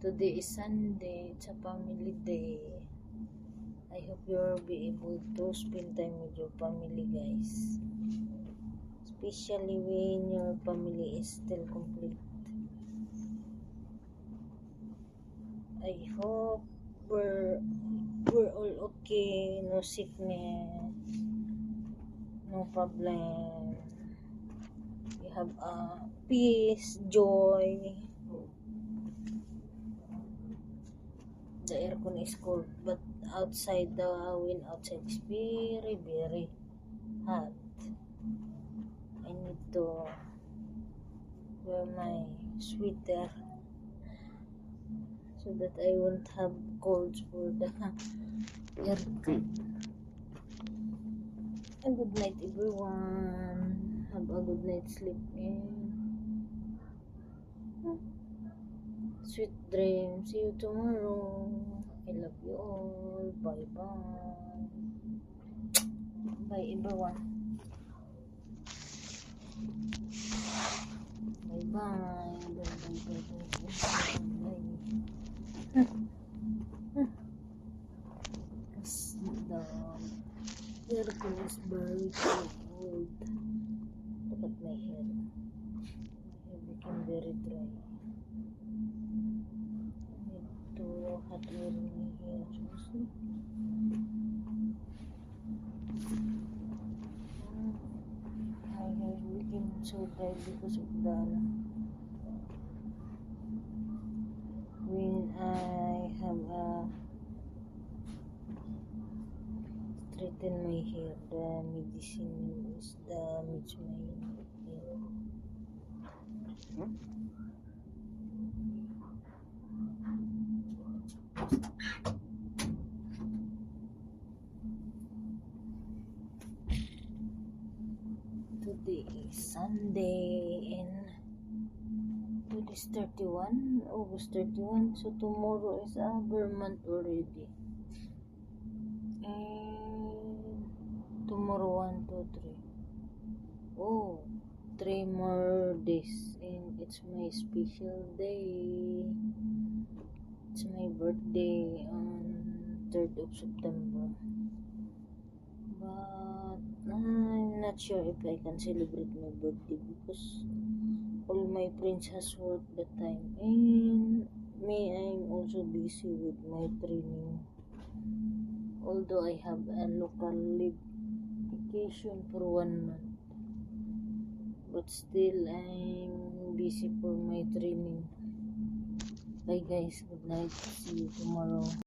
Today is Sunday. It's a family day. I hope you'll be able to spend time with your family, guys. Especially when your family is still complete. I hope we're all okay. No sickness. No problem. You have peace, joy. The aircon is cold, but outside the wind outside is very, very hot. I need to wear my sweater so that I won't have colds for the aircon. And good night, everyone. Have a good night sleep sweet dreams. See you tomorrow. I love you all. Bye bye. Bye everyone. Bye bye. Bye bye. Because the aircon is very cold. Look at my hair. It became very dry. Hot air in my hair. See? My hair became so dry because of the when I have straighten my hair, the medicine is damage my hair. Today is Sunday and today is 31, August 31, so tomorrow is our month already. And tomorrow 1, 2, 3. Oh, 3 more days and it's my special day. It's my birthday on 3rd of September. But I'm not sure if I can celebrate my birthday because all my friends has work that time and me, I'm also busy with my training. Although I have a local leave vacation for 1 month, but still I'm busy for my training. Bye guys, good night, see you tomorrow.